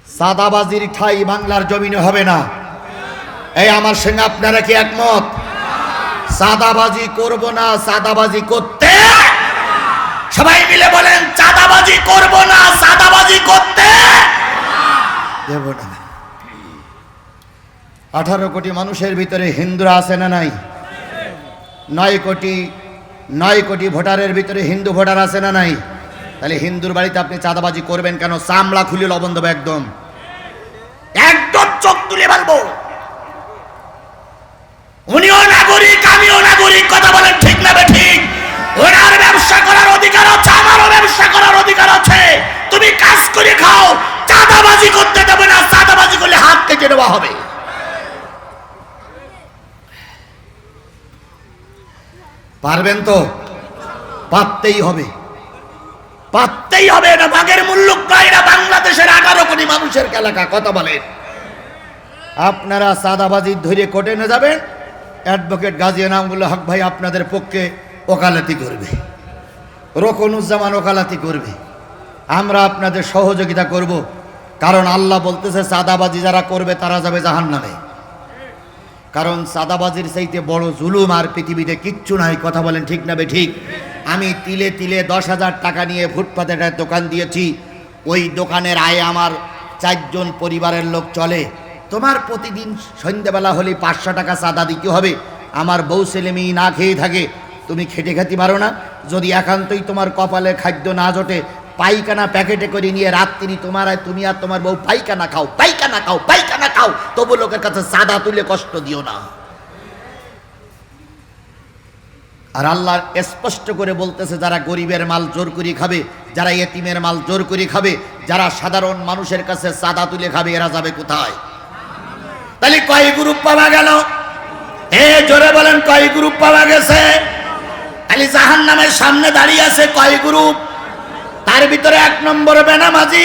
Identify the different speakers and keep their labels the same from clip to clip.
Speaker 1: সাদাবাজির ঠাই বাংলার জমিনে হবে না। এই আমার সঙ্গে আপনারা কি একমত? সাদাবাজি করব না, সাদাবাজি করতে সবাই মিলে বলেন চাঁদাবাজি করব না, সাদাবাজি করতে দেব না। 18 কোটি মানুষের ভিতরে হিন্দুরা আছে না নাই? 9 কোটি ভোটারের ভিতরে হিন্দু ভোটার আছে না নাই? তাহলে হিন্দুর বাড়িতে আপনি চাঁদাবাজি করবেন কেন? চামড়া খুলে লবণ দেবো, একদম একদম চোখ তুলে বলবো। উনিও নাগরিক, আমিও নাগরিক, কথা বলেন ঠিক না ঠিক? ওনার ব্যবসা করার অধিকার আছে, আমারও ব্যবসা করার অধিকার আছে। তুমি কাজ করে খাও, চাঁদাবাজি করতে দেবে না। চাঁদাবাজি করলে হাত কেটে দেওয়া হবে। পারবেন তো? পারতেই হবে, পারতেই হবে। না বাঘের মুল্লুক নয়, না বাংলাদেশের 18 কোটি মানুষের এলাকা। কথা বলেন। আপনারা চাঁদাবাজি ধরে কোর্টে নিয়ে যাবেন, অ্যাডভোকেট গাজী এনামুল হক ভাই আপনাদের পক্ষে ওকালতি করবে, রোকনুজ্জামান ওকালতি করবে, আমরা আপনাদের সহযোগিতা করব। কারণ আল্লাহ বলতেছে চাঁদাবাজি যারা করবে তারা যাবে জাহান্নামে। কারণ চাঁদাবাজির চাইতে বড় জুলুম আর পৃথিবীতে কিচ্ছু নাই। কথা বলেন ঠিক না ঠিক? আমি তিলে তিলে 10,000 টাকা নিয়ে ফুটপাতে একটা দোকান দিয়েছি। ওই দোকানের আয়ে আমার 4 জন পরিবারের লোক চলে। তোমার প্রতিদিন সন্ধ্যাবেলা হলে 500 টাকা চাঁদা দিতে হবে। আমার বউ ছেলে মেয়ে না খেয়ে থাকে, তুমি খেটে খেতে পারো না। যদি একান্তই তোমার কপালে খাদ্য না জোটে, পায়খানা প্যাকেটে করে নিয়ে রাত্রি তুমি আর তোমার বউ পায়খানা খাও, পায়খানা খাও, পায়খানা খাও, তবু লোকের কাছে চাঁদা তুলে কষ্ট দিও না। আর আল্লাহ স্পষ্ট করে বলতেছে যারা গরিবের মাল জোর করে খাবে, যারা এতিমের মাল জোর করে খাবে, যারা সাধারণ মানুষের কাছে চাঁদা তুলে খাবে, এরা যাবে কোথায়? তাহলে কয় গ্রুপ পাওয়া গেল? জোরে বলেন, কয় গ্রুপ পাওয়া গেছে? তাহলে জাহান্নামের সামনে দাঁড়িয়ে আছে কয় গ্রুপ? তার ভিতরে 1 নম্বর বেনামাজি,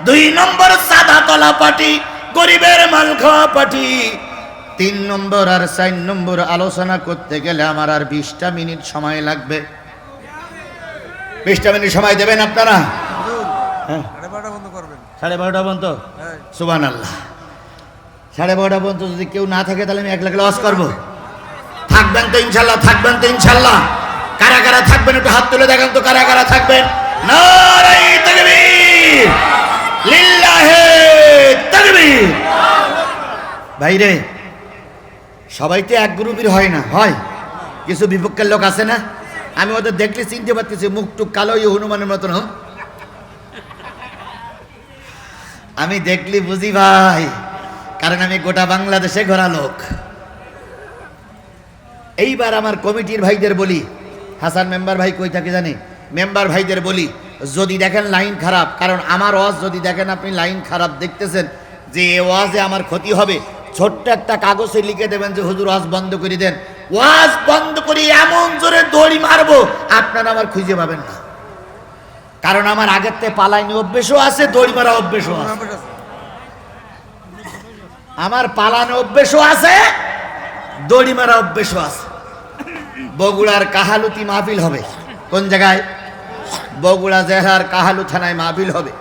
Speaker 1: 2 নম্বর চাঁদা তলা পার্টি, গরিবের মাল খাওয়া পার্টি, 3 নম্বর আর 4 নম্বর আলোচনা করতে গেলে আমার আর 20টা মিনিট সময় লাগবে। 20টা মিনিট সময় দেবেন আপনারা?
Speaker 2: 12:30 বন্ধ করবেন।
Speaker 1: 12:30 পর্যন্ত? সুবহানাল্লাহ। 12:30 পর্যন্ত যদি কেউ না থাকে তাহলে আমি 1 লাখ লস করবো। থাকবেন তো ইনশাল্লাহ? থাকবেন তো ইনশাল্লাহ? কারা কারা থাকবেন একটু হাত তুলে দেখান তো, কারা কারা থাকবেন? নারে তাকবীর, লিল্লাহে তাকবীর। ভাইরে, সবাই তো এক গ্রুপের হয় না, হয় কিছু বিপক্ষের লোক আছে না? আমি ওদের দেখলে চিনতে পারতেছি, মুখ টুক কালো, হনুমানের মতন। আমি দেখলি বুঝি ভাই, কারণ আমি গোটা বাংলাদেশে ঘোরা লোক। এইবার আমার কমিটির ভাইদের বলি, হাসান মেম্বার ভাই কই থাকে জানি, মেম্বার ভাইদের বলি, যদি দেখেন লাইন খারাপ, কারণ আমার ওয়াজ যদি দেখেন আপনি লাইন খারাপ দেখতেছেন, যে এ ওয়াজে আমার ক্ষতি হবে, ছোট্ট একটা কাগজে লিখে দেবেন যে হুজুর ওয়াজ বন্ধ করে দেন। ওয়াজ বন্ধ করে এমন জোরে দড়ি মারবো আপনারা আমার খুঁজে পাবেন না। কারণ আমার আগের থেকে পালাইনি অভ্যেসও আছে, দড়ি মারা অভ্যেসও আছে। আমার পালানো অভ্যেসও আছে, দড়ি মারা অভ্যেসও আছে। বগুড়ার কাহালুতি মাহফিল হবে। কোন জায়গায়? বগুড়া জেলার কাহালু থানায় মাহফিল হবে।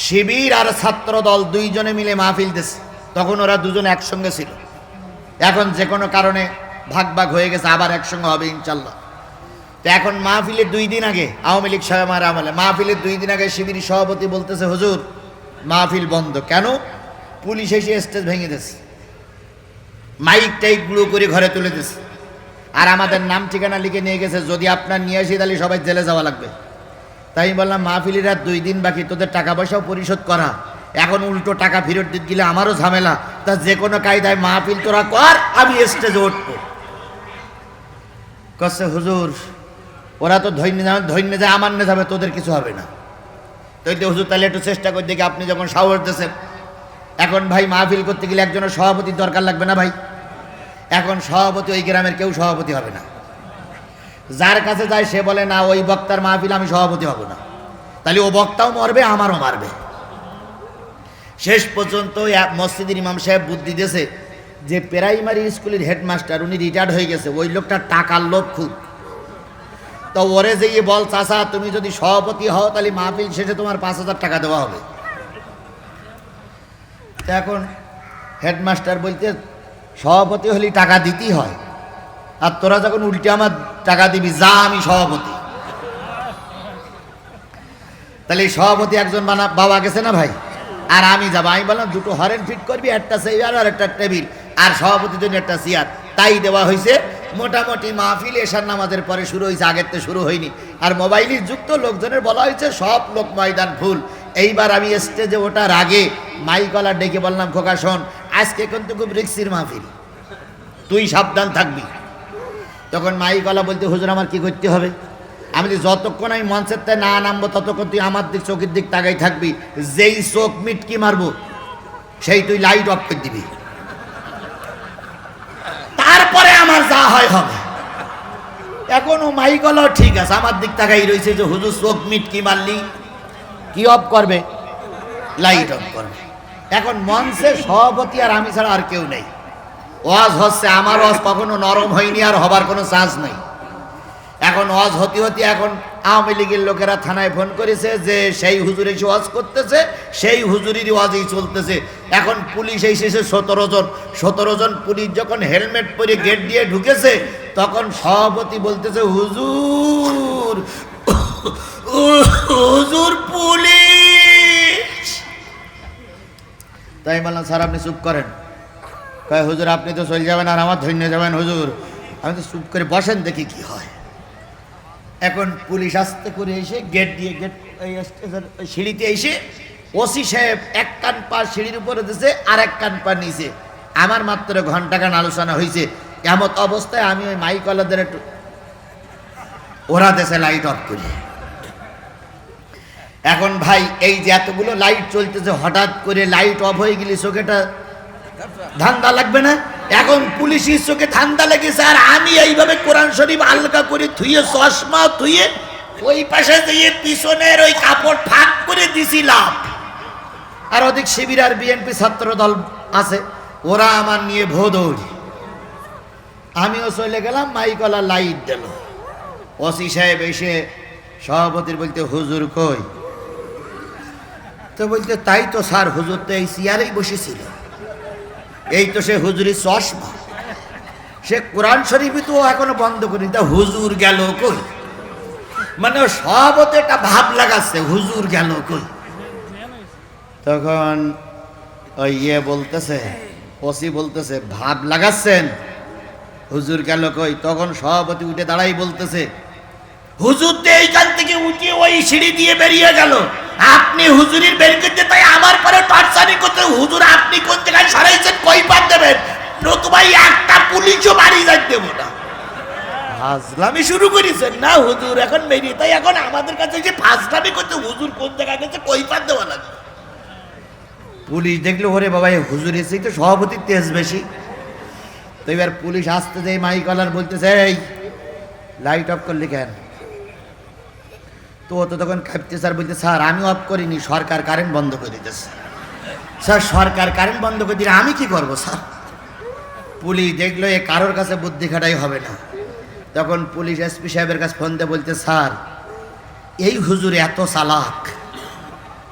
Speaker 1: শিবির আর ছাত্র দল 2 জনে মিলে মাহফিল দিয়েছে। তখন ওরা 2 জন একসঙ্গে ছিল, এখন যে কোনো কারণে ভাগ ভাগ হয়ে গেছে, আবার একসঙ্গে হবে ইনশাল্লাহ। তো এখন মাহফিলের 2 দিন আগে, আওয়ামী লীগ সাহেব আমার আমলে মাহফিলের 2 দিন আগে শিবির সভাপতি বলতেছে হুজুর মাহফিল বন্ধ কেন? পুলিশ এসে স্টেজ ভেঙে দিয়েছে, মাইক টাইক গুঁড়ো করে ঘরে তুলে দিয়েছে, আর আমাদের নাম ঠিকানা লিখে নিয়ে গেছে, যদি আপনার নিয়ে আসি তাহলে সবাই জেলে যাওয়া লাগবে। তাই আমি বললাম মাহফিলের আর 2 দিন বাকি, তোদের টাকা পয়সাও পরিশোধ করা, এখন উল্টো টাকা ফেরত দিতে গেলে আমারও ঝামেলা। তা যে কোনো কায়দায় মাহফিল তোরা কর, আমি স্টেজে উঠবো। কচ্ছে হুজুর ওরা তো ধৈর্য যায়, আমার না যাবে, তোদের কিছু হবে না। তো হুজুর তাহলে একটু চেষ্টা করে দেখি, আপনি যখন সাহস দিয়েছেন। এখন ভাই মাহফিল করতে গেলে একজনের সভাপতির দরকার লাগবে না ভাই? এখন সভাপতি ওই গ্রামের কেউ সভাপতি হবে না। যার কাছে যায় সে বলে না ওই বক্তার মাহফিল আমি সভাপতি হব না, তাহলে ও বক্তাও মরবে, আমারও মারবে। শেষ পর্যন্ত মসজিদের ইমাম সাহেব বুদ্ধি দিয়েছে যে প্রাইমারি স্কুলের হেডমাস্টার উনি রিটায়ার্ড হয়ে গেছে, ওই লোকটা টাকার লোভ খুব। তো ওরে যেয়ে বল চাচা তুমি যদি সভাপতি হও তাহলে মাহফিল শেষে তোমার 5,000 টাকা দেওয়া হবে। তো এখন হেডমাস্টার বলতে সভাপতি হলে টাকা দিতেই হয়, আর তোরা যখন উল্টে আমার টাকা দিবি, যা আমি সভাপতি। তাহলে এই সভাপতি একজন বাবা গেছে না ভাই, আর আমি যাবো। আমি বললাম দুটো হরেন ফিট করবি, একটা চেয়ার আর একটা টেবিল, আর সভাপতির জন্য একটা চেয়ার। তাই দেওয়া হয়েছে। মোটামুটি মাহফিল এশার নামাজের পরে শুরু হয়েছে, আগের তো শুরু হয়নি। আর মোবাইলের যুক্ত লোকজনের বলা হয়েছে সব লোক ময়দান ফুল। এইবার আমি স্টেজে ওঠার আগে মাইকলা ডেকে বললাম, খোকা শোন, আজকে কিন্তু খুব রিক্সির মাহফিল, তুই সাবধান থাকবি। তখন মাইকলা বলতে, হুজুর আমার কি করতে হবে? আমি যতক্ষণ আমি মঞ্চের তাই না নামবো ততক্ষণ তুই আমার দিক চোখের দিক তাকাই থাকবি, যেই চোখ মিটকি মারবো সেই তুই লাইট অফ করে দিবি, তারপরে আমার যা হয় হবে। এখন ও মাইকলাও ঠিক আছে, আমার দিক তাকাই রয়েছে যে হুজুর চোখ মিটকি মারলি কি অফ করবে? লাইট অফ করবে। এখন মঞ্চে সভাপতি আর আমি ছাড়া আর কেউ নেই। ওয়াজ হচ্ছে, আমার ওয়াজ কখনো নরম হয়নি, আর হবার কোনো চান্স নেই। এখন ওয়াজ হতে হতে এখন আওয়ামী লীগের লোকেরা থানায় ফোন করেছে যে সেই হুজুর এসে ওয়াজ করতেছে, সেই হুজুরেরই ওয়াজই চলতেছে। এখন পুলিশ এসেছে 17 জন পুলিশ যখন হেলমেট পরে গেট দিয়ে ঢুকেছে, তখন সভাপতি বলতেছে, হুজুর হুজুর পুলিশ। তাই বললাম, স্যার আপনি চুপ করেন। কয়, হুজুর আপনি তো চলে যাবেন আর আমার ধন্য যাবেন হুজুর। আমি তো চুপ করে বসেন, দেখি কি হয়। এখন পুলিশ আস্তে করে এসে গেট দিয়ে সিঁড়িতে এসে ওসি সাহেব এক কান পা সিঁড়ির উপরে দিয়েছে, আর এক কান পা নিচে। আমার মাত্র ঘন্টাখান আলোচনা হয়েছে। এমন অবস্থায় আমি ওই মাইকলাদের একটু ওরা দেশে লাইট অফ করি। এখন ভাই এই যে এতগুলো লাইট চলতেছে, হঠাৎ করে লাইট অফ হয়ে গেলে চোখেটা ধান্দা লাগবে না? এখন পুলিশের চোখে ধান্দা লেগেছে, আর আমি এইভাবে কোরআন শরীফ আলগা করে থুয়ে, চশমা থুয়ে ওই পাশে দিয়ে পিছনের ওই কাপড় ফাঁক করে দিছিলাম। আর ওদিক শিবির আর বিএনপি ছাত্র দল আছে, ওরা আমার নিয়ে ভোদৌড়ি। আমিও চলে গেলাম, মাইকলা লাইট দিল। ওসি সাহেব এসে সভাপতির বলতে, হুজুর কই? তো বলতে, তাই তো স্যার, হুজুর তো এই চেয়ারেই বসেছিল, এই তো সে হুজুরের চশমা, সে কোরআন শরীফ তো এখনো বন্ধ করি, তা হুজুর গেল কই? মানে সভাপতি একটা ভাব লাগাচ্ছে, হুজুর গেল কই? তখন ওই বলতেছে, ওসি বলতেছে, ভাব লাগাচ্ছেন, হুজুর গেল কই? তখন সভাপতি উঠে দাঁড়াই বলতেছে, হুজুর তো এইখান থেকে উঠে ওই সিঁড়ি দিয়ে বেরিয়ে গেল, আপনি হুজুরির বের করতে, তাই আমার পরে টর্চারি করতে। হুজুর আপনি কোন জায়গায় সরাইছেন, কই পার দেবেন, নতুবাই একটা পুলিশও বাড়ি যাইতে দেবো না। ফাজলামি শুরু করেছেন না হুজুর এখন বেরিয়ে, তাই এখন আমাদের কাছে যে ফাজলামি করতে, হুজুর কোন জায়গায় গেছে কই পার দেওয়া লাগবে। পুলিশ দেখলো, ওরে বাবা হুজুর এসেই তো সভাপতির তেজ বেশি। তো এবার পুলিশ আসতে যায়, মাইকলার বলতেছে, এই লাইট অফ করলি কেন? তো ও তো তখন কাঁপতে, স্যার বলতে, স্যার আমি অফ করিনি, সরকার কারেন্ট বন্ধ করে দিতেছে। স্যার সরকার কারেন্ট বন্ধ করে দিলে আমি কি করবো স্যার? পুলিশ দেখলো এ কারোর কাছে বুদ্ধি খাটাই হবে না। তখন পুলিশ এসপি সাহেবের কাছে ফোন দিয়ে বলতে, স্যার এই হুজুর এত চালাক,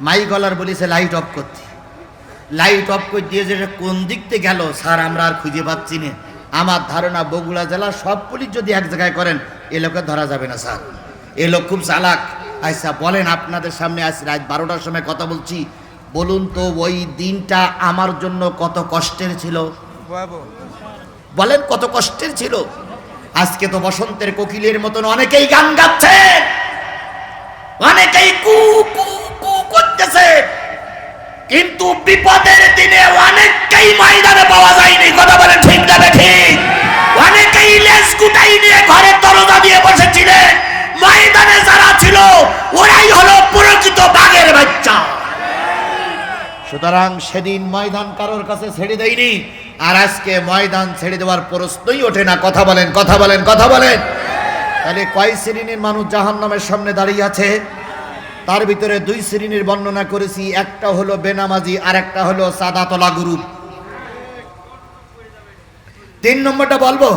Speaker 1: মাইকলার বলেছে লাইট অফ করতে, লাইট অফ করে দিয়ে যে কোন দিক থেকে গেল স্যার আমরা আর খুঁজে পাচ্ছি না। আমার ধারণা বগুড়া জেলার সব পুলিশ যদি এক জায়গায় করেন, এ লোকে ধরা যাবে না স্যার, এ লোক খুব চালাক। আচ্ছা বলেন, আপনাদের সামনে আজ রাত 12টার সময় কথা বলছি, বলুন তো ওই দিনটা আমার জন্য কত কষ্টের ছিল? বলেন কত কষ্টের ছিল? আজকে তো বসন্তের কোকিলের মতন অনেকেই গান গাচ্ছে, অনেকেই কু কু কু করতেছে, কিন্তু বিপদের দিনে অনেককেই ময়দানে পাওয়া যায়নি। কথা বলেন ঠিক না ঠিক? অনেকেই লেজ গুটাই নিয়ে ঘরের দরজা দিয়ে বসেছিলেন, ময়দানে যারা ছিল ওরাই হলো প্রকৃত বাঘের বাচ্চা। সুতরাং সেদিন ময়দান কারোর কাছে ছেড়ে দেয়নি, আর আজকে ময়দান ছেড়ে দেওয়ার প্রশ্নই ওঠে না। কথা বলেন, কথা বলেন, কথা বলেন। তাহলে কয় শ্রেণীর মানুষ জাহান্নামের সামনে দাঁড়িয়ে আছে? তার ভিতরে দুই শ্রেণীর বর্ণনা করেছি, একটা হলো বেনামাজি, আর একটা হলো সাদাতলা গুরু। 3 নম্বরটা বলবো।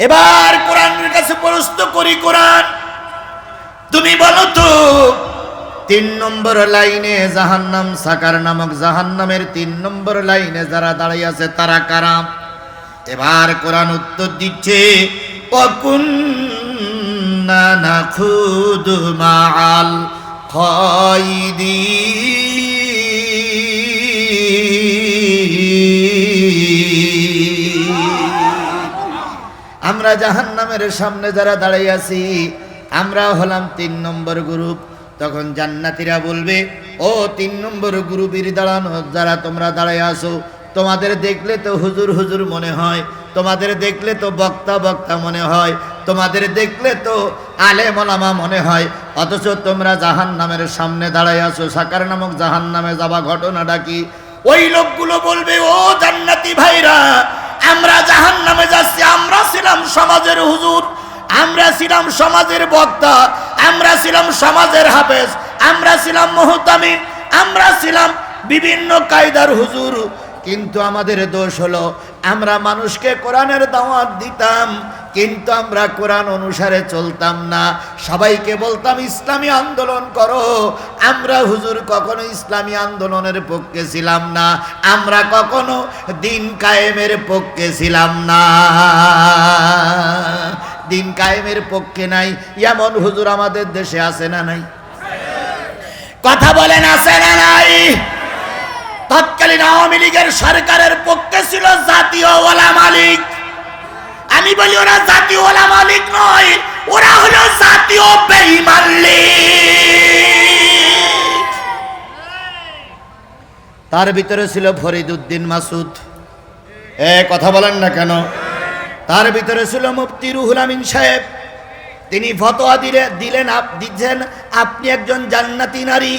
Speaker 1: এবার কোরআনের কাছে প্রশ্ন করি, কোরআন তুমি বলো তো 3 নম্বর লাইনে জাহান্নাম, সাকার নামক জাহান্নামের 3 নম্বর লাইনে যারা দাঁড়িয়ে আছে তারা কারা? এবার কোরআন উত্তর দিচ্ছে, ওয়াকুন্না নাখুদু মাআল খায়দিন। আমরা জাহান্নামের সামনে যারা দাঁড়িয়ে আছি আমরা হলাম 3 নম্বর গ্রুপ। তখন জান্নাতীরা বলবে, ও 3 নম্বর গ্রুপের দাঁড়ানো যারা তোমরা দাঁড়িয়ে আসো, তোমাদের দেখলে তো হুজুর হুজুর মনে হয়, তোমাদের দেখলে তো বক্তা বক্তা মনে হয়, তোমাদের দেখলে তো আলেম ওলামা মনে হয়, অথচ তোমরা জাহান্নামের সামনে দাঁড়ায় আছো। সাকার নামক জাহান্নামে যাবা, ঘটনাটা কি? ওই লোকগুলো বলবে, ও জান্নাতি ভাইরা, আমরা জাহান্নামে যাচ্ছি, আমরা ছিলাম সমাজের হুজুর, আমরা ছিলাম সমাজের বক্তা, আমরা ছিলাম সমাজের হাফেজ, আমরা ছিলাম মুহতামিম, আমরা ছিলাম বিভিন্ন কায়দার হুজুর, কিন্তু আমাদের দোষ হলো আমরা মানুষকে কোরআনের দাওয়াত দিতাম, কিন্তু আমরা কোরআন অনুসারে চলতাম না। সবাইকে বলতাম ইসলামী আন্দোলন করো, আমরা হুজুর কখনো ইসলামী আন্দোলনের পক্ষে ছিলাম না, আমরা কখনো দিন কায়েমের পক্ষে ছিলাম না। দিন কায়েমের পক্ষে নাই এমন হুজুর আমাদের দেশে আছে না নাই? কথা বলেন, আছে না নাই? তৎকালীন আওয়ামী লীগের সরকারের পক্ষে ছিল জাতীয় ওলামা লীগ। আমি বলি ওরা জাতীয় ওলামা লীগ নয়, ওরা হলো জাতীয় বেঈমান লীগ। তার ভিতরে ছিল ফরিদউদ্দিন মাসুদ, কথা বলেন না কেন? তার ভিতরে ছিল মুফতি রুহুল আমিন সাহেব, তিনি ফতোয়া দিচ্ছেন আপনি একজন জান্নাতি নারী।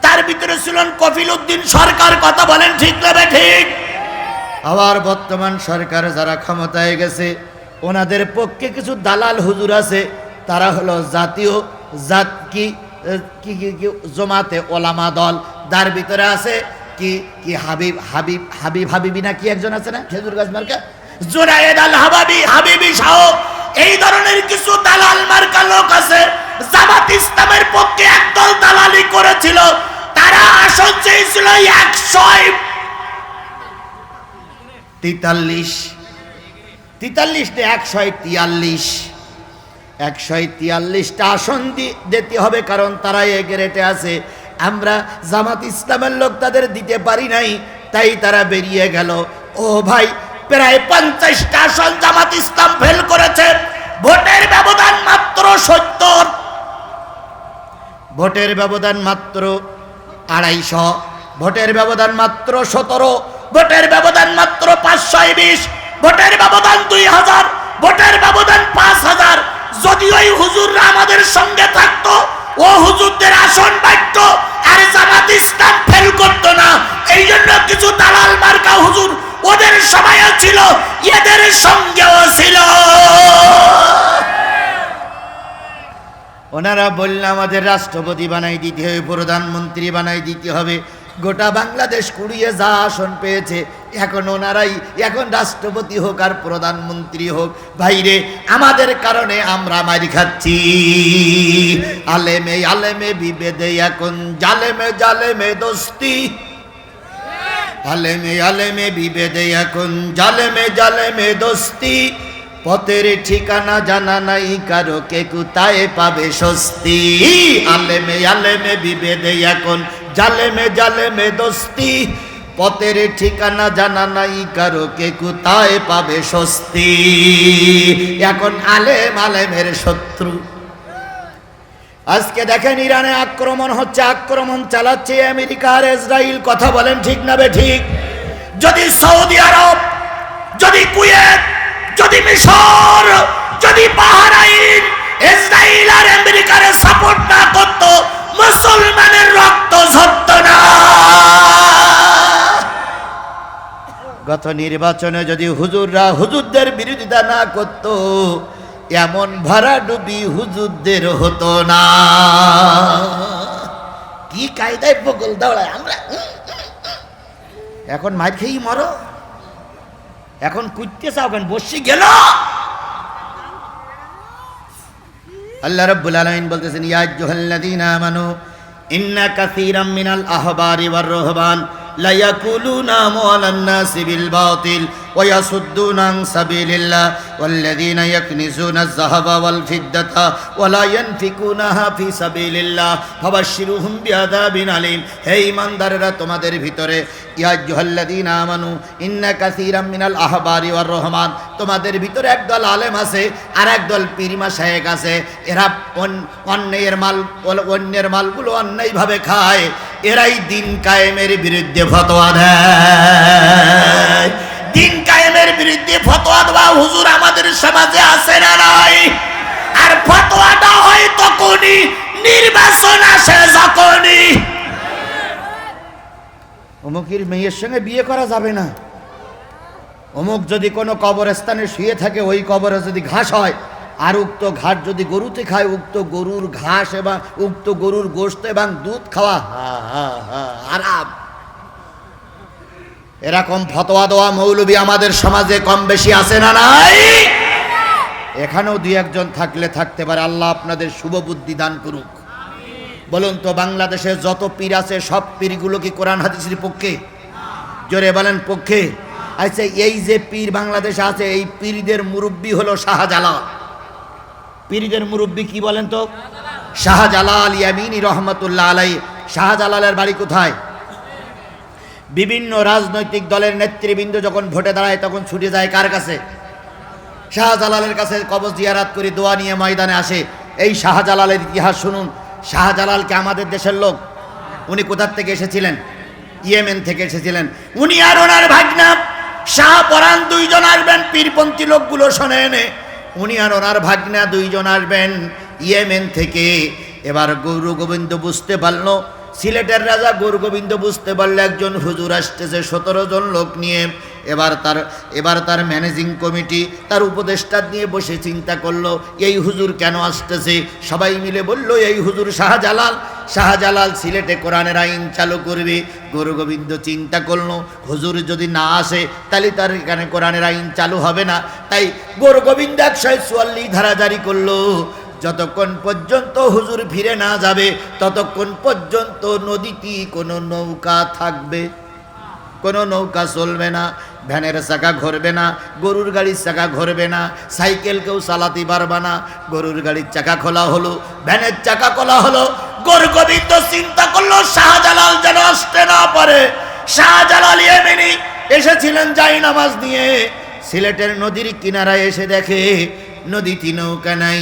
Speaker 1: তার ভিতরে ছিলেন কফিল উদ্দিন সরকার, কথা বলেন ঠিক না ঠিক? আবার বর্তমান সরকার যারা ক্ষমতায় গেছে ওনাদের পক্ষে কিছু দালাল হুজুর আছে, তারা হলো জাতীয় জমাতে ওলামা দল। তার ভিতরে আছে কি হাবিবি না কি একজন আছে না, খেজুর গাছ মার্কা, জুনায়েদ আল হাবিবি শাহ, এই ধরনের কিছু দালাল মার্কা লোক আছে। জামাত ইসলামের পক্ষে একদল দালালি করেছিল, তারা আসন চেয়েছিল 143টা আসন দিতে হবে, কারণ তারা এ গ্রেটে আছে। আমরা জামাত ইসলামের লোক তাদের দিতে পারি নাই, তাই তারা বেরিয়ে গেল। ও ভাই, প্রায় 50টা আসন জামাত ইসলাম ফেল করেছে। ভোটের ব্যবধান মাত্র 70, ভোটের ব্যবধান মাত্র 250, ভোটের ব্যবধান মাত্র 17, ভোটের ব্যবধান মাত্র 520, ভোটের ব্যবধান 2000, ভোটের ব্যবধান 5000। যদি ওই হুজুররা আমাদের সঙ্গে থাকতো, ও হুজুরদের আসন বাড়ত, আর জামাত ইসলাম ফেল করতো না। এই জন্য কিছু দালাল মার্কা হুজুর ওদের সময়ও ছিল, এদের সঙ্গেও ছিল। ওনারা বললেন আমাদের রাষ্ট্রপতি বানাই দিতে হবে, প্রধানমন্ত্রী বানাই দিতে হবে। গোটা বাংলাদেশ কুড়িয়ে যা আসন পেয়েছে, এখন ওনারাই এখন রাষ্ট্রপতি হোক আর প্রধানমন্ত্রী হোক। ভাইরে, আমাদের কারণে আমরা মারি খাচ্ছি। আলেমে আলেমে বিভেদে এখন জালেমে জালেমে দোস্তি, আলেমে আলেমে বিভেদে এখন জালেমে জালেমে দোস্তি। পথের ঠিকানা জানা নাই কারো, কে কোথায় পাবে স্বস্তি। আলেমে আলেমে বিভেদে এখন জালেমে জালেমে দোস্তি, পথের ঠিকানা জানা নাই কারো, কে কোথায় পাবে স্বস্তি। এখন আলেম আলেমের শত্রু। আজকে দেখেন ইরানে আক্রমণ হচ্ছে, আক্রমণ চালাচ্ছে আমেরিকা আর ইসরায়েল, কথা বলেন ঠিক না বে ঠিক? যদি সৌদি আরব, যদি কুয়েত, যদি মিশর, যদি বাহরাইন ইসরায়েল আর আমেরিকার সাপোর্ট না করত, মুসলমানের রক্ত ঝরত না। গত নির্বাচনে যদি হুজুররা হুজুরদের বিরোধিতা না করত, এমন ভরাডুবি হুজুরদের হতো না। কি কায়দায় বগল দাঁড়ায় আমরা, এখন মার খেয়েই মরো, এখন কুইতে চাও কেন, বসে গেল। আল্লাহ রাব্বুল আলামিন বলতেছেন, ইয়া আইয়ুহাল্লাযীনা আমানু ইন্না কাসীরাম মিনাল আহবারি ওয়ার রুহবান লা ইয়াকুলুনা আমওয়ালান নাসি বিল বাতিল ওয়া ইয়াসুদ্দুনা আন সাবিলিল্লাহ ওয়াল্লাযীনা ইয়াকনিজুনা আয-যাহাবা ওয়াল ফিদ্দাতা ওয়া লা ইয়ানফিকুনাহা ফি সাবিলিল্লাহ ফাবাশশিরহুম বিআযাবিন আলীম। হে ঈমানদারেরা, তোমাদের ভিতরে ইয়া আইয়ুহাল্লাযীনা আমানু ইন্না কাসীরাম মিনাল আহবারি ওয়ার রুহবান, তোমাদের ভিতরে একদল আলেম আছে আর একদল পীর মাশায়েখ আছে। এরা অন্যের মালগুলো অন্যায়ভাবে খায়। এরাই দিন কায়েমের বিরুদ্ধে ফতোয়া দেয়। দিন কায়েমের বিরুদ্ধে ফতোয়া দেওয়া হুজুর আমাদের সমাজে আছে না নাই? আর ফতোয়াটা হয় তখনই, নির্বাচন আসে যখনই। অমুকের মেয়ের সঙ্গে বিয়ে করা যাবে না, অমুক যদি কোনো কবরস্থানে শুয়ে থাকে ওই কবরে যদি ঘাস হয় আর উক্ত ঘাস যদি গরুতে খায়, উক্ত গরুর ঘাস এবং উক্ত গরুর গোশত এবং দুধ খাওয়া হারাম। এরকম ফতোয়া দেওয়া মৌলবী আমাদের সমাজে কম বেশি আছে না নাই? এখানেও দুই একজন থাকলে থাকতে পারে। আল্লাহ আপনাদের শুভ বুদ্ধি দান করুক। বলুন তো, বাংলাদেশে যত পীর আছে সব পীরগুলো কি কোরআন হাদিসের পক্ষে? জোরে বলেন পক্ষে। আচ্ছা, এই যে পীর বাংলাদেশে আছে, এই পীরদের মুরব্বী হলো শাহজালাল। পীরদের মুরব্বী কি বলেন তো? শাহজালাল ইয়ামিনী রহমতুল্লাহ আলাইহি। শাহজালালের বাড়ি কোথায়? বিভিন্ন রাজনৈতিক দলের নেতৃবৃন্দ যখন ভোটে দাঁড়ায় তখন ছুটে যায় কার কাছে? শাহজালালের কাছে। কবর জিয়ারাত করে দোয়া নিয়ে ময়দানে আসে। এই শাহজালালের ইতিহাস শুনুন। শাহজালালকে আমাদের দেশের লোক, উনি কোথার থেকে এসেছিলেন? ইয়েমেন থেকে এসেছিলেন। উনি আর ওনার ভাগনা শাহপরান দুইজন আসবেন। পীরপন্থী লোকগুলো শোনে এনে, উনি আর ওনার ভাগনা দুইজন আসবেন ইয়েমেন থেকে। এবার গৌর গোবিন্দ বুঝতে পারল, সিলেটের রাজা গৌর গোবিন্দ বুঝতে পারল একজন হুজুর আসতেছে 17 জন লোক নিয়ে। এবার তার ম্যানেজিং কমিটি তার উপদেষ্টা নিয়ে বসে চিন্তা করলো এই হুজুর কেন আসতেছে। সবাই মিলে বলল এই হুজুর শাহজালাল সিলেটে কোরআনের আইন চালু করবে। গৌর গোবিন্দ চিন্তা করলো হুজুর যদি না আসে তাহলে তার এখানে কোরআনের আইন চালু হবে না। তাই গৌর গোবিন্দ 144 ধারা জারি করলো, যতক্ষণ পর্যন্ত হুজুর ফিরে না যাবে ততক্ষণ পর্যন্ত নদীতে কোনো নৌকা থাকবে, কোনো নৌকা চলবে না, ভ্যানের চাকা ঘুরবে না, গরুর গাড়ির চাকা ঘুরবে না, সাইকেল কেউ চালাতে পারবে না। গরুর গাড়ির চাকা খোলা হলো, ভ্যানের চাকা খোলা হলো। গৌর গোবিন্দ চিন্তা করলো শাহজালাল যেন আসতে না পারে। শাহজালাল ইয়েমেনি এসেছিলেন যাই নামাজ নিয়ে, সিলেটের নদীর কিনারায় এসে দেখে নদীতে নৌকা নাই।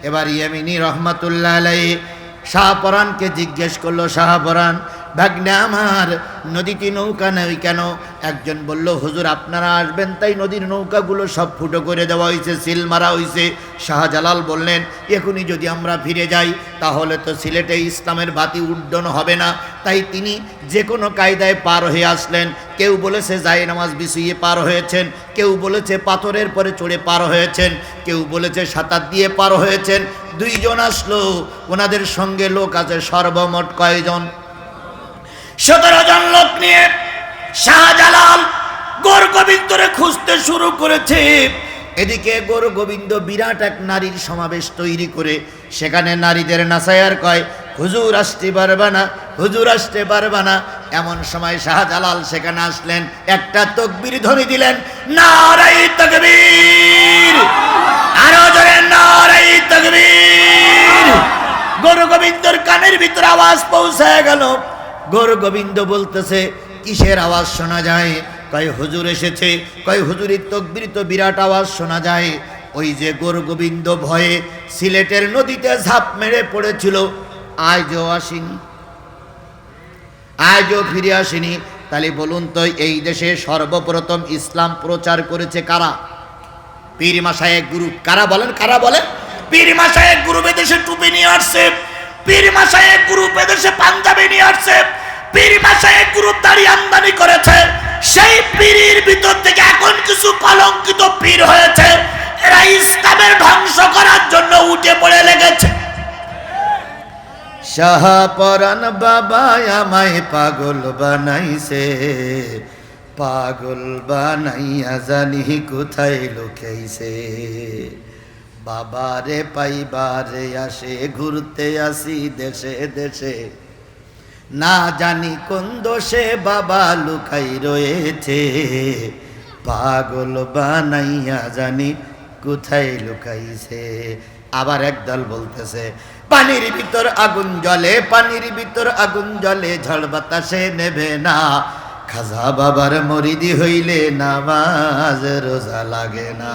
Speaker 1: এবার ইয়েমেনি রহমাতুল্লাহ আলাইহি শাহপরানকে জিজ্ঞেস করলো, শাহপরান ভাগ্নে আমার, নদীতে নৌকা নেই কেন? একজন বলল হুজুর আপনারা আসবেন তাই নদীর নৌকাগুলো সব ফুটো করে দেওয়া হয়েছে, সিল মারা হয়েছে। শাহজালাল বললেন এখনই যদি আমরা ফিরে যাই তাহলে তো সিলেটে ইসলামের বাতি উড্ডন হবে না। তাই তিনি যে কোনো কায়দায় পার হয়ে আসলেন। কেউ বলেছে জায়নামাজ বিছিয়ে পার হয়েছেন, কেউ বলেছে পাথরের পরে চড়ে পার হয়েছেন, কেউ বলেছে সাঁতার দিয়ে পার হয়েছেন। দুইজন আসলো, ওনাদের সঙ্গে লোক আছে সর্বমোট কয়জন? 17 জন লোক নিয়ে শাহজালাল গৌর গোবিন্দরে খুঁজতে শুরু করেছে। এদিকে গৌর গোবিন্দ বিরাট এক নারীর সমাবেশ তৈরি করে সেখানে নারীদের নাচায়ার কয় হুজুর আসতে পারবে না, হুজুর আসতে পারবে না। এমন সময় শাহজালাল সেখানে আসলেন, একটা তাকবীর ধ্বনি দিলেন, নারায়ে তাকবীর, আরো জোরে নারায়ে তাকবীর। গৌর গোবিন্দর কানের ভিতরে আওয়াজ পৌঁছায় গেল। গৌর গোবিন্দ বলতেছে কিসের আওয়াজ শোনা যায়? কয় হুজুর এসেছে। কয় হুজুরের তাকবীর তো বিরাট আওয়াজ শোনা যায়। ওই যে গৌর গোবিন্দ ভয়ে সিলেটের নদীতে ঝাঁপ মেরে পড়েছিল, আজও আসেনি, আজও ফিরে আসেনি। তাহলে বলুন তো এই দেশে সর্বপ্রথম ইসলাম প্রচার করেছে কারা? পীর মাশায়েখ গুরু। কারা বলেন, কারা বলেন? পীর মাশায়েখ গুরু এদেশে টুপি নিয়ে আসছে, পীর মাশায়েখ গুরু এদেশে পাঞ্জাবি নিয়ে আসছে, পীর মাশায়েখ গুরু দাড়ি আমদানি করেছে। সেই পীরের ভিতর থেকে এখন কিছু কলঙ্কিত পীর হয়েছে, এরা ইসলামের ধ্বংস করার জন্য উঠে পড়ে লেগেছে। শাহপরান বাবা আমায় পাগল বানাইছে, পাগল বানাইয়া জানি কোথায় লুকাইছে। বাবারে পাইবারে আসে, ঘুরতে আসি দেশে দেশে, না জানি কোন দোষে বাবা লুকাই রয়েছে, পাগল বানাইয়া জানি কোথায় লুকাইছে। আবার একদল বলতেছে পানির ভিতর আগুন জ্বলে, পানির ভিতর আগুন জ্বলে, ঝড় বাতাসে নেবে না, খাজা বাবার মরিদি হইলে নামাজ রোজা লাগে না।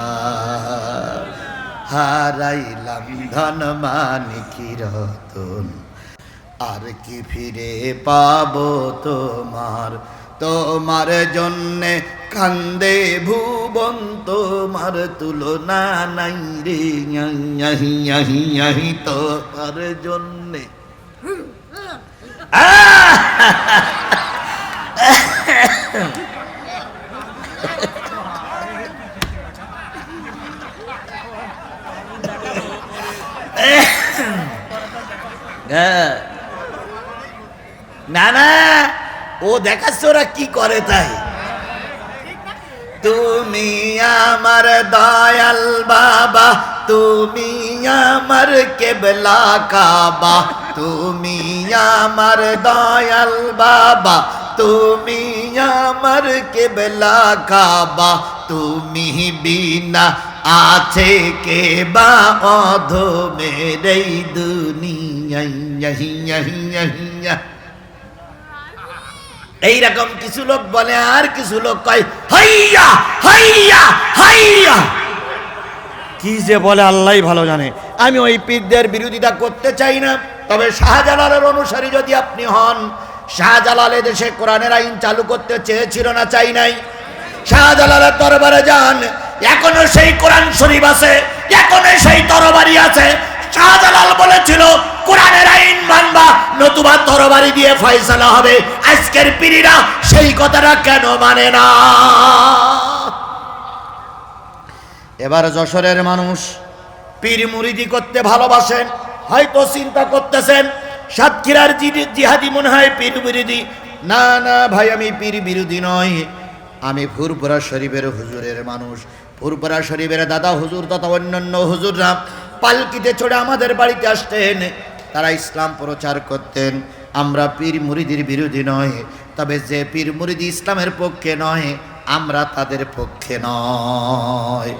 Speaker 1: হারাইলাম ধন মানিকি রতন, আর কি ফিরে পাবো তোমার, তোমার জন্যে কান্দে ভুবন, তোমার তুলনা নাই রে, তোমার জন্যে। না না, ও দেখাচ্ছে ওরা কি করে তাই। তুমি আমার দয়াল বাবা, তুমি আমার কেবলা কাবা, তুমি আমার দয়াল বাবা, তুমি আমার কেবলা কাবা, তুমি বিনা আছে কে বা অধমের এই দুনিয়া। এইরকম কিছু লোক বলে, আর কিছু লোক কয় হাইয়া হাইয়া হাইয়া, কি যে বলে আল্লাহ ভালো জানে। আমি ওই পীরদের বিরোধিতা করতে চাই না, তবে শাহজালালের অনুসারী যদি আপনি হন, শাহজালাল দেশে কোরআনের আইন চালু করতে চেয়েছিল না, চাই নাই? শাহজালালের দরবারে যান, এখনো সেই কোরআন শরীফ আছে, এখনো সেই তরবারি আছে। শাহজালাল বলেছিল কোরআনের আইন মানবা, নতুবা তরবারি দিয়ে ফয়সালা হবে। আজকের পীরেরা সেই কথাটা কেন মানে না? এবার যশোরের মানুষ পীর মুরিদি করতে ভালোবাসেন, হয়তো চিন্তা করতেছেন সাতক্ষীরার জিহাদি মনে হয় পীর বিরোধী। না না ভাই, আমি পীর বিরোধী নয়, আমি ফুরপুরা শরীফের হুজুরের মানুষ। ফুরপুরা শরীফের দাদা হুজুর তথা অন্যান্য হুজুররা পালকিতে চড়ে আমাদের বাড়িতে আসতেন, তারা ইসলাম প্রচার করতেন। আমরা পীর মুরিদির বিরোধী নয়, তবে যে পীর মুরিদি ইসলামের পক্ষে নয়, আমরা তাদের পক্ষে নয়।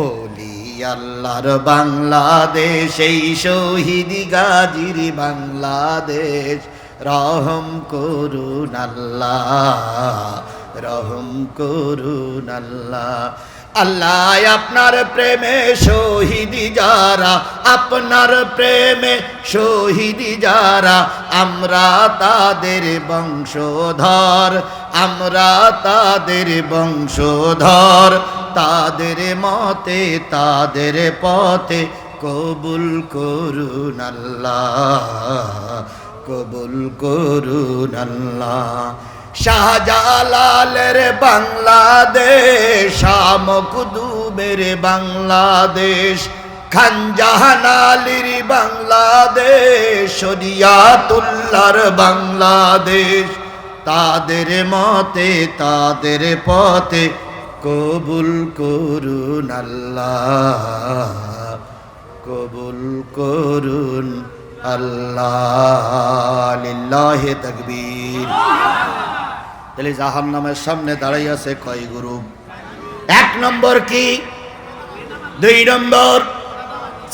Speaker 1: ওলি আল্লাহর বাংলাদেশ, এই শহীদি গাজীর বাংলাদেশ, রহম করুন আল্লাহ, রহম করুন আল্লাহ। আল্লাহ আপনার প্রেমে শহীদি যারা, আপনার প্রেমে শহীদি যারা, আমরা তাদের বংশধর, আমরা তাদের বংশধর, তাদের মতে তাদের পথে কবুল করুন আল্লাহ, কবুল করুন আল্লাহ। শাহজালালের বাংলাদেশ, শাহ মখদুমের বাংলাদেশ, খান জাহান আলীর বাংলাদেশ, শরিয়াতুল্লাহর বাংলাদেশ, তাদের মতে তাদের পথে কবুল করুন আল্লাহ, কবুল করুন আল্লাহ। লিল্লাহি তাকবীর। তাহলে জাহান্নামের সামনে দাঁড়াই আছে কয় গ্রুপ? 1 নম্বর কি? 2 নম্বর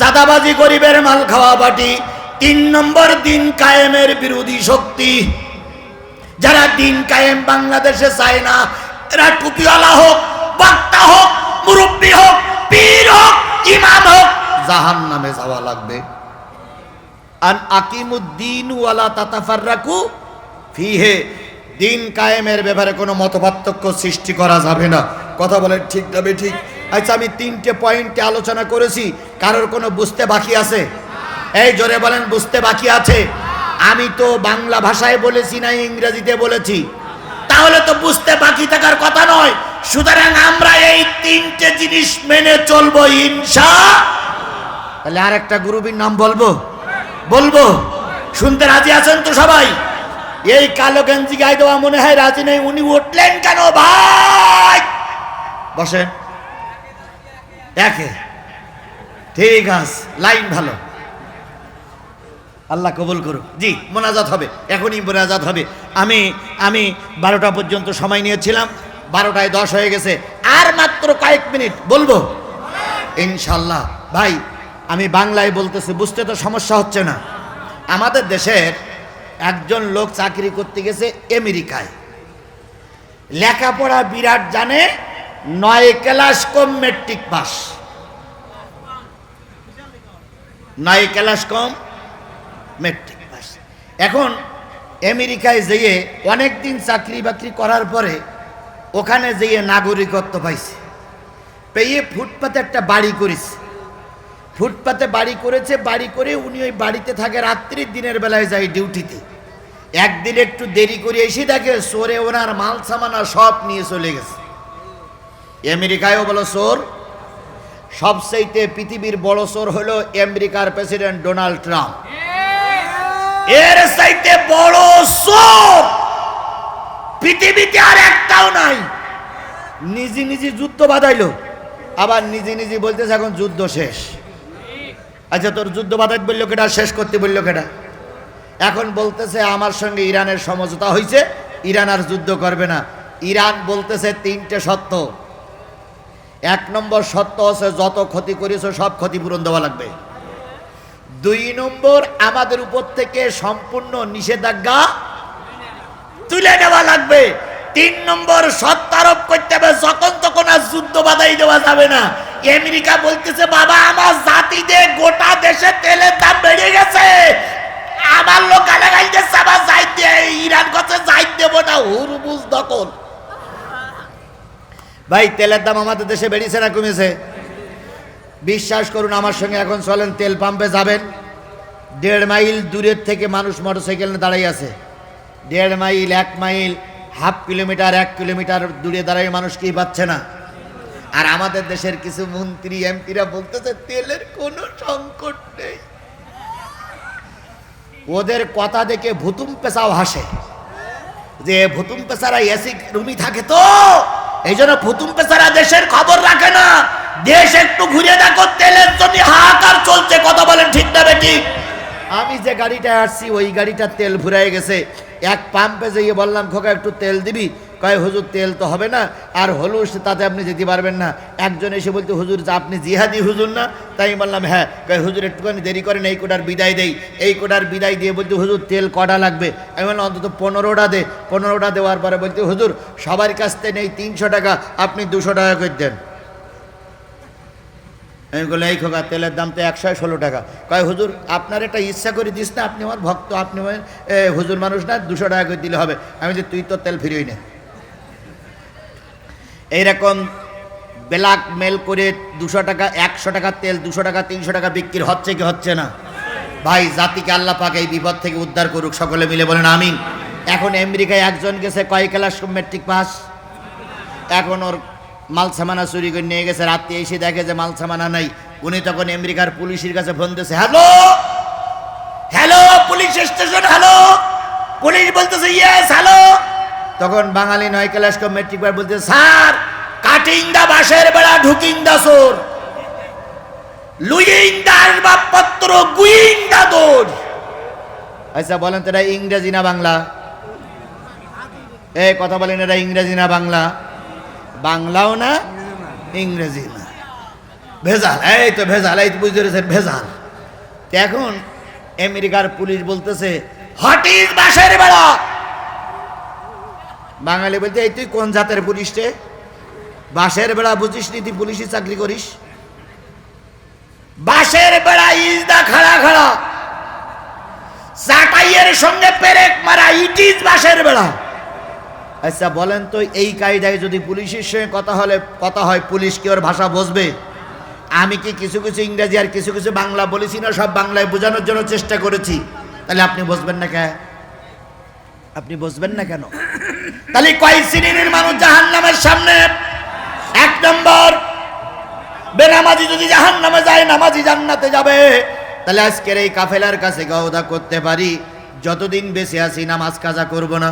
Speaker 1: চাঁদাবাজি, গরিবের মাল খাওয়া বাটি। 3 নম্বর দিন কায়েমের বিরোধী শক্তি, যারা দিন কায়েম বাংলাদেশে চায় না। এরা টুপিওয়ালা হোক, বক্তা হোক, মুরব্বী হোক, পীর হোক, ইমাম হোক, জাহান্নামে যাওয়া লাগবে। আন আকিমুদ্দিন ওয়ালা তাতাফাররাকু ফিহে, দিন কায়েমের ব্যাপারে কোনো মতপার্থক্য সৃষ্টি করা যাবে না। কথা বলেন ঠিক তবে ঠিক। আচ্ছা, আমি 3টে পয়েন্টে আলোচনা করেছি, কারোর কোনো বুঝতে বাকি আছে? এই জোরে বলেন, বুঝতে বাকি আছে? আমি তো বাংলা ভাষায় বলেছি না ইংরেজিতে বলেছি? তাহলে তো বুঝতে বাকি থাকার কথা নয়। সুতরাং আমরা এই 3টে জিনিস মেনে চলবো ইনশাআল্লাহ। তাহলে আর একটা গ্রুপের নাম বলবো? বলবো? শুনতে রাজি আছেন তো সবাই? এই কালো গেঞ্জি গায়ে দেওয়া মনে হয় রাজি নেই, উনি উঠলেন কেন ভাই? বসেন। একে ঠিক আছে, লাইন ভালো। আল্লাহ কবুল করুক। জি, মোনাজাত হবে, এখনই মোনাজাত হবে। আমি আমি 12টা পর্যন্ত সময় নিয়েছিলাম, 12টায় 10 হয়ে গেছে, আর মাত্র কয়েক মিনিট বলবো ইনশাল্লাহ। ভাই আমি বাংলায় বলতেছি, বুঝতে তো সমস্যা হচ্ছে না। আমাদের দেশের একজন লোক চাকরি করতে গেছে আমেরিকায়, লেখাপড়া বিরাট জানে, 9 ক্লাস কম মেট্রিক পাস, 9 ক্লাস কম মেট্রিক পাস। এখন আমেরিকায় যেয়ে অনেক দিন চাকরি বাকরি করার পরে ওখানে যেয়ে নাগরিকত্ব পাইছে, পেয়ে ফুটপাতে একটা বাড়ি করেছে। ফুটপাতে বাড়ি করেছে, বাড়ি করে উনি ওই বাড়িতে থাকে রাত্রি, দিনের বেলায় যায় ডিউটিতে। একদিন একটু দেরি করে এসে দেখে চোরে ওনার মাল সামানা সব নিয়ে চলে গেছে। আমেরিকায়ও বলো চোর, সবচাইতে পৃথিবীর বড় চোর হলো আমেরিকার প্রেসিডেন্ট ডোনাল্ড ট্রাম্প। এর চাইতে বড় চোর পৃথিবীতে আর একটাও নাই। নিজে নিজে যুদ্ধ বাঁধাইলো, আবার নিজে নিজে বলতেছে এখন যুদ্ধ শেষ। আচ্ছা, তোর যুদ্ধ বাঁধাইতে বললো কেটা, শেষ করতে বললো কেটা? এখন বলতেছে আমার সঙ্গে ইরানের সমঝোতা হয়েছে, ইরান আর যুদ্ধ করবে না। ইরান বলতেছে 3টে সত্য। 1 নম্বর সত্য হচ্ছে যত ক্ষতি করেছো সব ক্ষতিপূরণ দেওয়া লাগবে। 2 নম্বর, আমাদের উপর থেকে সম্পূর্ণ নিষেধাজ্ঞা তুলে নেওয়া লাগবে। 3 নম্বর, সত্য আরোপ করতে হবে, যখন তখন আর যুদ্ধ বাধাই দেওয়া যাবে না। আমেরিকা বলতেছে বাবা আমার জাতিতে গোটা দেশে তেলের দাম বেড়ে গেছে, আমার লোক গালাগাল দিচ্ছে, আবার যাই দিয়ে ইরান কাছে যাই দেবো না, হুরমুজ দখল। ভাই তেলের দাম আমাদের দেশে বেড়েছে না কমেছে? বিশ্বাস করুন, আমার সঙ্গে এখন চলেন, তেল পাম্পে যাবেন, 1.5 মাইল দূরের থেকে মানুষ মোটরসাইকেল নিয়ে দাঁড়াই আছে। 1.5 mile, 1 mile, half kilometre, 1 kilometre দূরে দাঁড়াই মানুষ কি পাচ্ছে না। আর আমাদের দেশের কিছু মন্ত্রী এমপিরা বলতেছে তেলের কোনো সংকট নেই। ওদের কথা দেখে ভুতুম পেশাও হাসে, যে ভুতুম পেশারা এসি রুমি থাকে, তো এই জন্য ভুতুম পেশারা দেশের খবর রাখে না। দেশ একটু ঘুরে দেখো, তেলের জন্য হাহাকার চলছে। কথা বলেন ঠিক না বেঠিক? আমি যে গাড়িটা আসছি ওই গাড়িটার তেল ফুরাই গেছে। এক পাম্পে যেয়ে বললাম খোকা একটু তেল দিবি, কয় হুজুর তেল তো হবে না, আর হলো তাতে আপনি যেতে পারবেন না। একজন এসে বলতে হুজুর আপনি জিহাদি হুজুর না? তাই বললাম হ্যাঁ। কয় হুজুর একটুখানি দেরি করেন, এই কোটার বিদায় দেই। এই কোটার বিদায় দিয়ে বলতে হুজুর তেল কটা লাগবে? আমি বললাম অন্তত 15টা দে। 15টা দেওয়ার পরে বলতে হুজুর সবার কাছ থেকে নেই 300 টাকা, আপনি 200 টাকা করে দেন। আমি বললাম এই খোকা তেলের দাম তো 116 টাকা। কয় হুজুর আপনার এটা ইচ্ছা করে দিস না, আপনি আমার ভক্ত, আপনি হুজুর মানুষ না, 200 টাকা করে দিলে হবে। আমি যে তুই তো তেল ফিরিয়ে নে। এইরকম ব্ল্যাক মেল করে 200 টাকা, 100 টাকা তেল 200 টাকা 300 টাকা বিক্রি হচ্ছে কি হচ্ছে না? ভাই জাতিকে আল্লাহ পাক এই বিপদ থেকে উদ্ধার করুক, সকলে মিলে বলেন আমিন। এখন আমেরিকায় একজন গেছে, কয় ক্লাস মেট্রিক পাস, এখন ওর মাল সামানা চুরি করে নিয়ে গেছে। রাত্রে এসে দেখে যে মাল সামানা নাই। উনি তখন আমেরিকার পুলিশের কাছে ফোন দিয়েছে, hello hello police station, hello. Police বলতেছে ইয়েস হ্যালো। তখন বাঙালি 9 ক্লাস কম মেট্রিক পাস বলতে, স্যার কাটিং দা বাঁশের বেড়া, ঢুকিং দা চোর, লুইং দা আসবাবপত্র, গুইং দা দৌড়। আচ্ছা বলেন তো এটা ইংরেজি না বাংলা? এই কথা বলেন, এটা ইংরেজি না বাংলা? বাংলাও না ইংরেজি না, ভেজাল। এই তো ভেজাল, এই তো বুঝতে পেরেছেন ভেজাল। এখন আমেরিকার পুলিশ বলতেছে হোয়াট ইজ বাঁশের বেড়া? বাঙালি বলতে এই তুই কোন জাতের পুলিশ রে? বাঁশের বেড়া বুঝিস নি? তুই পুলিশি চাকরি করিস? বাঁশের বেড়া ইজ দা খাড়া খাড়া, চাটাইয়ের সঙ্গে পেরেক মারা, ইট ইজ বাঁশের বেড়া। আচ্ছা বলেন তো এই কায়দায় যদি পুলিশের সঙ্গে কথা হয়, পুলিশ কি ওর ভাষা বুঝবে? আমি কি কিছু কিছু ইংরেজি আর কিছু কিছু বাংলা বলেছি না? সব বাংলায় বোঝানোর জন্য চেষ্টা করেছি। তাহলে আপনি বুঝবেন না কেন? আপনি বুঝবেন না কেন? তাহলে কয় শ্রেণীর মানুষ জাহান্নামের সামনে? 1 নম্বর, বেনামাজি যদি জাহান্নামে যায়, নামাজি জান্নাতে যাবে। তাহলে আজকের এই কাফেলার কাছে গওদা করতে পারি, যতদিন বেঁচে আছি নামাজ কাজা করব না।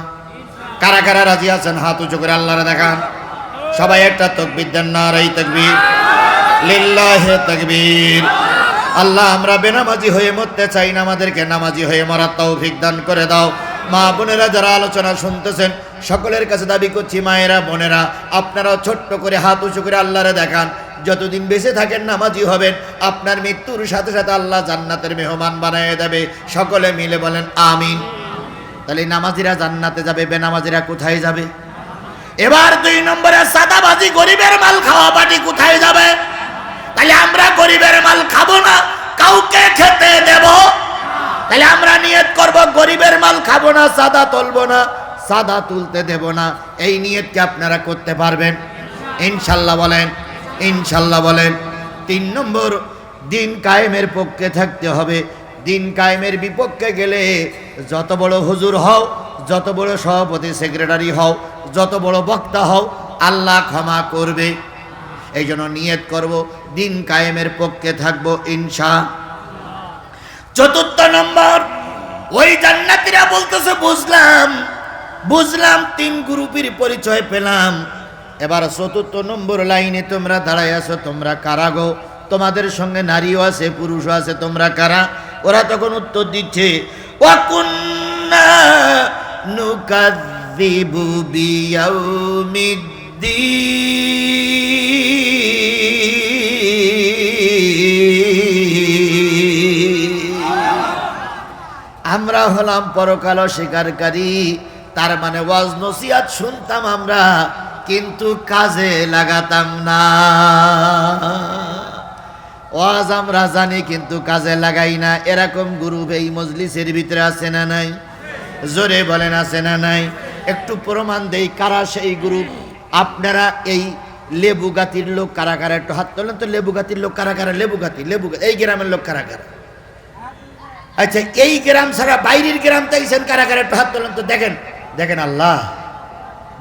Speaker 1: কারা কারা রাজি আছেন হাত উঁচু করে আল্লাহরে দেখান। সবাই একটা তাকবীর দেন, নারায়ে তাকবীর, লিল্লাহি তাকবীর, আল্লাহ আমরা বেনামাজি হয়ে মরতে চাই না, আমাদেরকে নামাজি হয়ে মরার তৌফিক দান করে দাও। মা বোনেরা যারা আলোচনা শুনতেছেন সকলের কাছে দাবি করছি, মায়েরা বোনেরা আপনারাও ছোট্ট করে হাত উঁচু করে আল্লাহরে দেখান, যতদিন বেঁচে থাকেন নামাজি হবেন, আপনার মৃত্যুর সাথে সাথে আল্লাহ জান্নাতের মেহমান বানিয়ে দেবে। সকলে মিলে বলেন আমিন। তাহলে নামাজিরা জান্নাতে যাবে, বেনামাজিরা কোথায় যাবে? এবার 2 নম্বরে সাদাবাজি, গরিবের মাল খাওয়া পার্টি কোথায় যাবে? তাহলে আমরা গরিবের মাল খাবো না, কাউকে খেতে দেব। তাহলে আমরা নিয়ত করব গরিবের মাল খাবো না, সাদা তুলবো না, সাদা তুলতে দেব না। এই নিয়তকে আপনারা করতে পারবেন ইনশাল্লাহ? বলেন ইনশাল্লাহ বলেন। 3 নম্বর, দিন কায়েমের পক্ষে থাকতে হবে। দিন কায়েমের বিপক্ষে গেলে যত বড় হুজুর হও, যত বড় সভাপতি সেক্রেটারি হও, যত বড় বক্তা হও, আল্লাহ ক্ষমা করবে। এই জন্য নিয়ত করব দিন কায়েমের পক্ষে থাকবো ইনশাআল্লাহ। 4 নম্বর, ওই জান্নাতীরা বলতেছে বুঝলাম 3 গ্রুপের পরিচয় পেলাম। এবার 4 নম্বর লাইনে তোমরা দাঁড়ায় আছো, তোমরা কারা গো? তোমাদের সঙ্গে নারীও আছে পুরুষও আছে, তোমরা কারা? ওরা তখন উত্তর দিচ্ছে, ওয়াকুন্না নুকাযযিবু বিয়াউমিদ্দিন। আমরা হলাম পরকাল অস্বীকারী। তার মানে ওয়াজ নসিহত শুনতাম আমরা, কিন্তু কাজে লাগাতাম না। ওয়াজ আমরা জানি কিন্তু কাজে লাগাই না। এরকম গ্রুপ এই মজলিসের ভিতরে আছে না নাই? জোরে বলেন আছে না নাই? একটু প্রমাণ দেই কারা সেই গ্রুপ। আপনারা এই লেবুগাতির লোক কারা কারা? একটু হাত তোলেন তো। লেবুগাতির লোক কারা কারা? লেবুগাতি এই গ্রামের লোক কারা কারা? আচ্ছা, এই গ্রাম ছাড়া বাইরের গ্রাম চাইছেন কারা কারা? একটু হাত তোলেন তো। দেখেন আল্লাহ,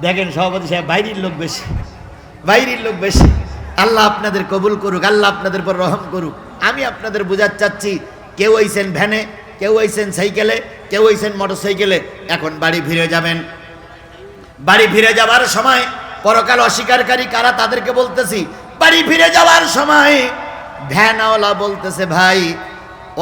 Speaker 1: দেখেন সভাপতি সাহেব, বাইরের লোক বেশি, বাইরের লোক বেশি। আল্লাহ আপনাদের কবুল করুক, আল্লাহ আপনাদের পর রহম করুক। আমি আপনাদের বোঝাতে চাচ্ছি, কেউ হইছেন ভ্যানে, কেউ হইছেন সাইকেলে, কেউ হইছেন মোটর সাইকেলে। এখন বাড়ি ফিরে যাবেন। বাড়ি ফিরে যাওয়ার সময় পরকাল অস্বীকারী কারা তাদেরকে বলতেছি। বাড়ি ফিরে যাওয়ার সময় ভ্যানওয়ালা বলতেছে, ভাই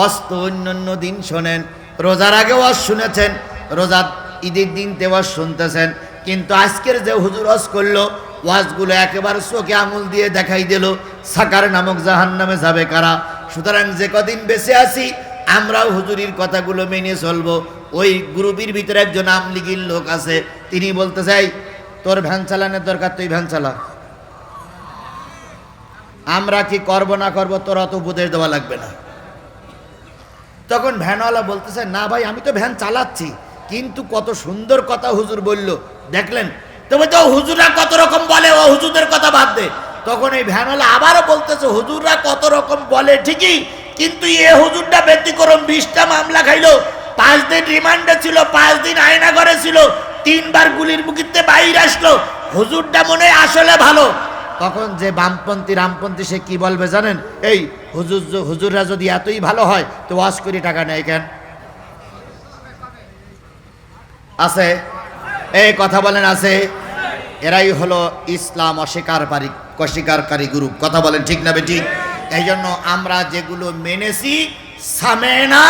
Speaker 1: অস্ত অন্য দিন শোনেন, রোজার আগে ওয়াজ শুনেছেন, রোজা ঈদের দিন তে ওয়াজ শুনতেছেন, কিন্তু আজকের যে হুজুর ওয়াজ করলো, ওয়াজগুলো একেবারে চোখে আঙুল দিয়ে দেখাই দিল সাকার নামক জাহান্নামে যাবে কারা। সুতরাং যে কদিন বেঁচে আছি আমরাও হুজুরির কথাগুলো মেনে চলবো। ওই গ্রুপের ভিতরে একজন আমলিগির লোক আছে, তিনি বলতে চাই, তোর ভ্যান চালানোর দরকার, তুই ভ্যান চালা। আমরা কি করব না করব তোর অত উপদেশ দেওয়া লাগবে না। তখন ভ্যানওয়ালা বলতেছে, না ভাই আমি তো ভ্যান চালাচ্ছি, কিন্তু কত সুন্দর কথা হুজুর বলল, দেখলেন? তবে তো হুজুররা কত রকম বলে, ও হুজুরদের কথা বাদ দে। তখন এই ভ্যানওয়ালা আবারও বলতেছে, হুজুররা কত রকম বলে ঠিকই, কিন্তু এ হুজুরটা ব্যতিক্রম। 20টা মামলা খাইলো, 5 দিন রিমান্ডে ছিল, 5 দিন আয়না ঘরে ছিল, 3 বার গুলির মুখিতে বাইরে আসলো। হুজুরটা মনে হয় আসলে ভালো। তখন যে বামপন্থী রামপন্থী সে কি বলবে জানেন? এই হুজুররা যদি এতই ভালো হয় তো ওয়াজ করি টাকা নেয় কেন? আছে এই কথা বলেন, আছে। এরাই হলো ইসলাম অস্বীকারী গ্রুপ। কথা বলেন ঠিক না বেঠিক? এই জন্য আমরা যেগুলো মেনেছি সামে না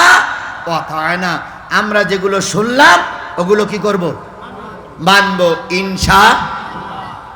Speaker 1: কথা না, আমরা যেগুলো শুনলাম ওগুলো কি করব? মানবো ইনশাআল্লাহ।